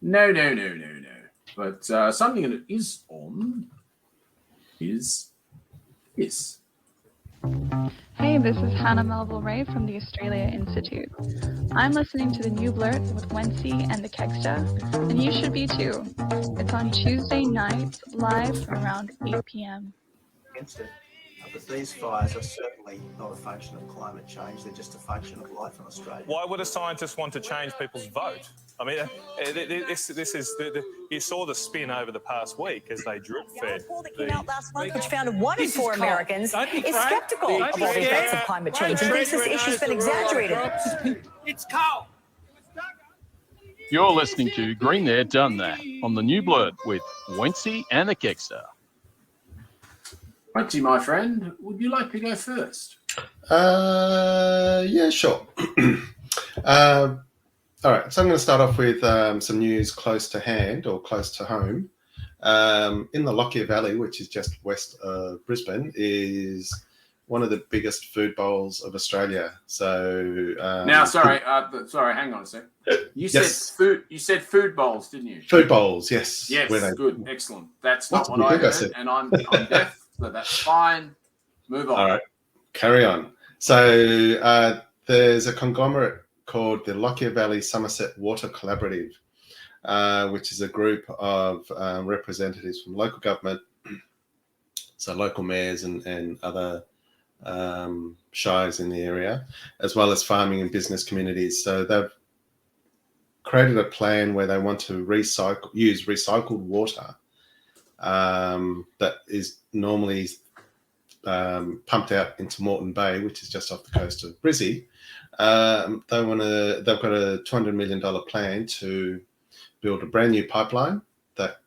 No. But something that is on is this. Hey, this is Hannah Melville Ray from the Australia Institute. I'm listening to the New Blurt with Wency and the Kegsta, and you should be too. It's on Tuesday nights, live from around 8 p.m. But these fires are certainly not a function of climate change, they're just a function of life in Australia. Why would a scientist want to change people's vote? I mean, this is you saw the spin over the past week as they drip fed. A poll that came out last month, which found 1 in 4 Americans is skeptical of all the effects of climate change and thinks this issue's been exaggerated. It's cold. You're listening to Green There, Done That on the New Blurt with Wency and the Kegster. Wency, my friend, would you like to go first? Yeah, sure. All right, so I'm going to start off with some news close to hand or close to home. In the Lockyer Valley, which is just west of Brisbane, is one of the biggest food bowls of Australia. So now, sorry, hang on a sec. You said food bowls, didn't you? Food bowls, yes. Yes, good, excellent. That's not what I heard, and I'm deaf, so that's fine. Move on. All right, carry on. So there's a conglomerate called the Lockyer Valley Somerset Water Collaborative, which is a group of representatives from local government, so local mayors and other shires in the area, as well as farming and business communities. So they've created a plan where they want to use recycled water that is normally pumped out into Moreton Bay, which is just off the coast of Brizzy. They've got a $200 million plan to build a brand new pipeline that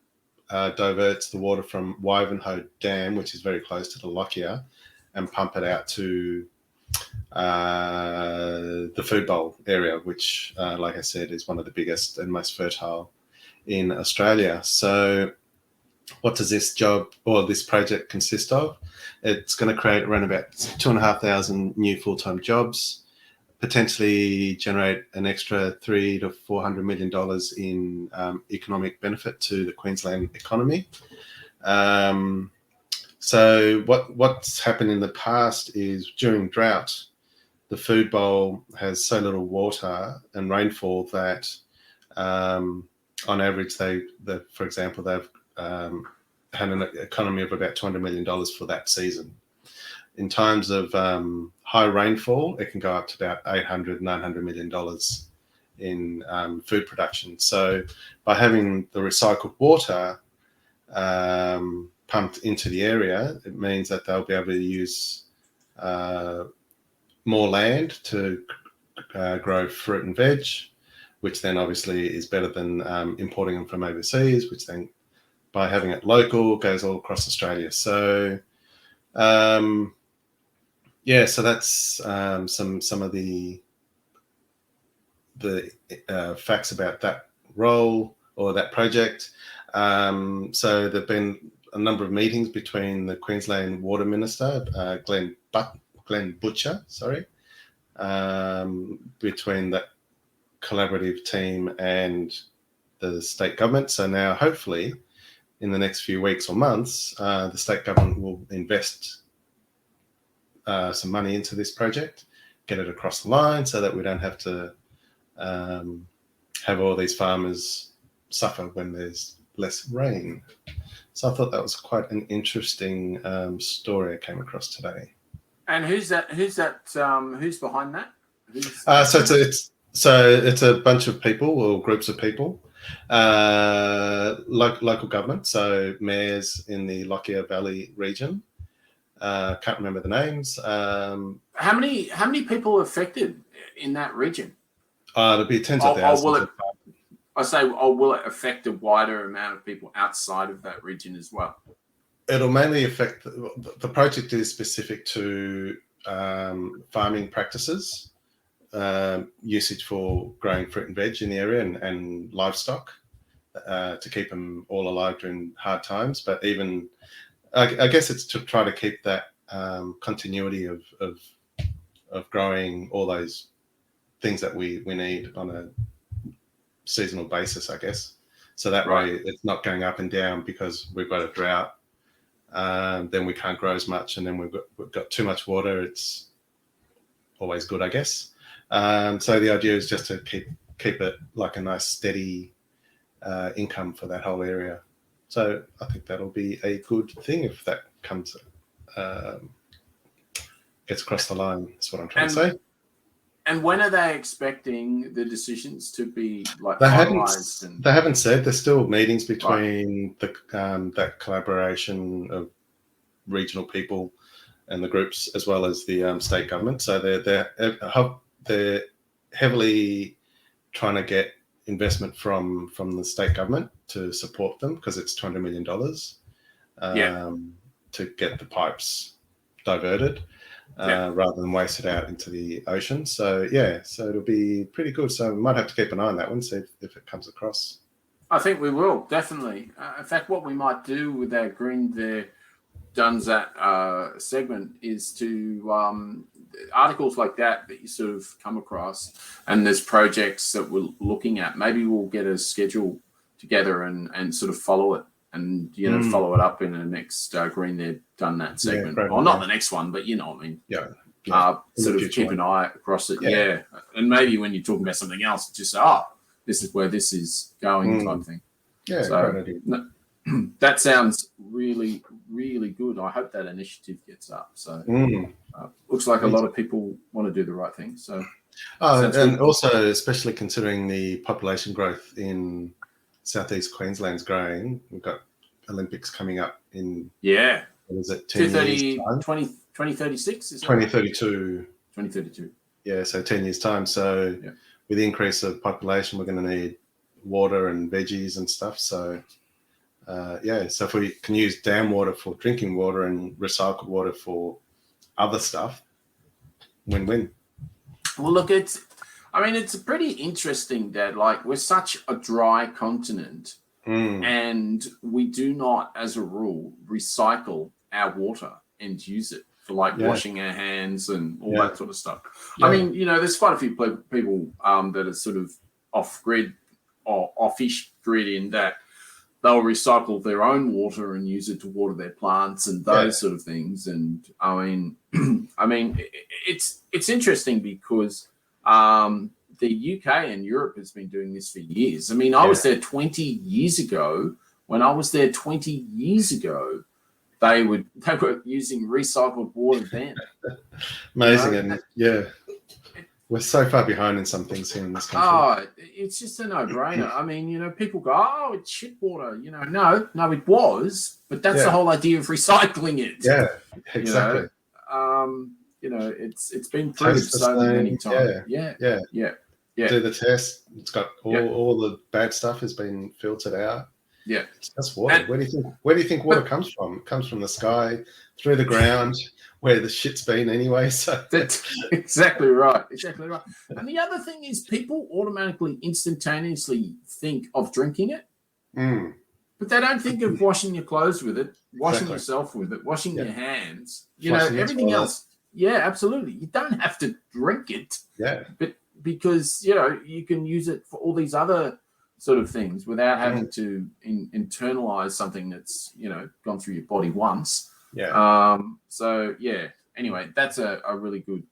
diverts the water from Wivenhoe Dam, which is very close to the Lockyer, and pump it out to the food bowl area, which, like I said, is one of the biggest and most fertile in Australia. So what does this project consist of? It's going to create around about 2,500 new full-time jobs, potentially generate an extra $300 to $400 million in economic benefit to the Queensland economy. So what's happened in the past is during drought, the food bowl has so little water and rainfall that on average, for example, they've had an economy of about $200 million for that season. In times of high rainfall, it can go up to about $800, $900 million in food production. So by having the recycled water pumped into the area, it means that they'll be able to use more land to grow fruit and veg, which then obviously is better than importing them from overseas, which then by having it local goes all across Australia. So so that's some of the facts about that role or that project. So there've been a number of meetings between the Queensland Water Minister, Glenn Butcher, between that collaborative team and the state government. So now, hopefully, in the next few weeks or months, the state government will invest some money into this project, get it across the line so that we don't have to have all these farmers suffer when there's less rain. So I thought that was quite an interesting story I came across today. And who's behind that? So it's a bunch of people or groups of people, local government, so mayors in the Lockyer Valley region. Can't remember the names. How many people are affected in that region? There'll be tens of thousands. Will it affect a wider amount of people outside of that region as well? It'll mainly affect the project is specific to farming practices, usage for growing fruit and veg in the area and livestock to keep them all alive during hard times. But even I guess it's to try to keep that continuity of growing all those things that we need on a seasonal basis, I guess. So that way it's not going up and down because we've got a drought. Then we can't grow as much, and then we've got too much water. It's always good, I guess. So the idea is just to keep it like a nice steady income for that whole area. So I think that'll be a good thing if that comes gets across the line. That's what I'm trying to say. And when are they expecting the decisions to be like They finalized? They haven't said. There's still meetings between the that collaboration of regional people and the groups, as well as the state government. So they're heavily trying to get investment from the state government to support them, because it's $200 million to get the pipes diverted. Rather than waste it out into the ocean. So so it'll be pretty good. So we might have to keep an eye on that one, see if it comes across. I think we will, definitely. In fact, what we might do with our greentheredonethat segment is to articles like that you sort of come across, and there's projects that we're looking at. Maybe we'll get a schedule together and sort of follow it. And, follow it up in the next Green There Done That segment. Well, not the next one, but you know what I mean. Sort of keep an eye across it. Yeah. And maybe when you're talking about something else, just say, this is where this is going type thing. Yeah, so that sounds really, really good. I hope that initiative gets up. So looks like a lot of people want to do the right thing. So, and also, especially considering the population growth in Southeast Queensland's growing. We've got Olympics coming up in what is it, 10 years time? 2036 is 2032. 2032. Yeah, so 10 years time. So with the increase of population, we're going to need water and veggies and stuff. So so if we can use dam water for drinking water and recycled water for other stuff, win-win. Well, look, it's pretty interesting that, like, we're such a dry continent and we do not, as a rule, recycle our water and use it for, like, washing our hands and all that sort of stuff. I mean, there's quite a few people that are sort of off-grid or off-ish grid in that they'll recycle their own water and use it to water their plants and those sort of things. And, I mean, it's interesting because the UK and Europe has been doing this for years. I mean, I was there 20 years ago. When I was there 20 years ago, they were using recycled water then. Amazing, and we're so far behind in some things here in this country. Oh, it's just a no-brainer. I mean, people go, it's shit water. No, it was, but that's the whole idea of recycling it. Yeah, exactly. It's been proved so many times. Yeah. Do the test. It's got all the bad stuff has been filtered out. Yeah, it's just water. Where do you think water comes from? It comes from the sky, through the ground, where the shit's been anyway. So that's exactly right. Exactly right. And the other thing is, people automatically, instantaneously think of drinking it, but they don't think of washing your clothes with it, washing yourself with it, washing your hands. Everything else. Yeah, absolutely. You don't have to drink it. Yeah. But because, you can use it for all these other sort of things without having to internalize something that's, gone through your body once. Yeah. Anyway, that's a really good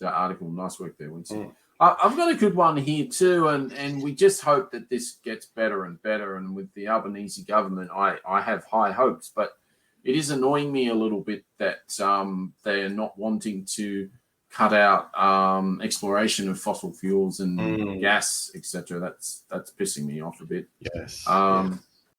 article. Nice work there, Winston. I've got a good one here too, and we just hope that this gets better and better. And with the Albanese government, I have high hopes, but it is annoying me a little bit that they are not wanting to cut out exploration of fossil fuels and gas, etc. That's pissing me off a bit. Yes.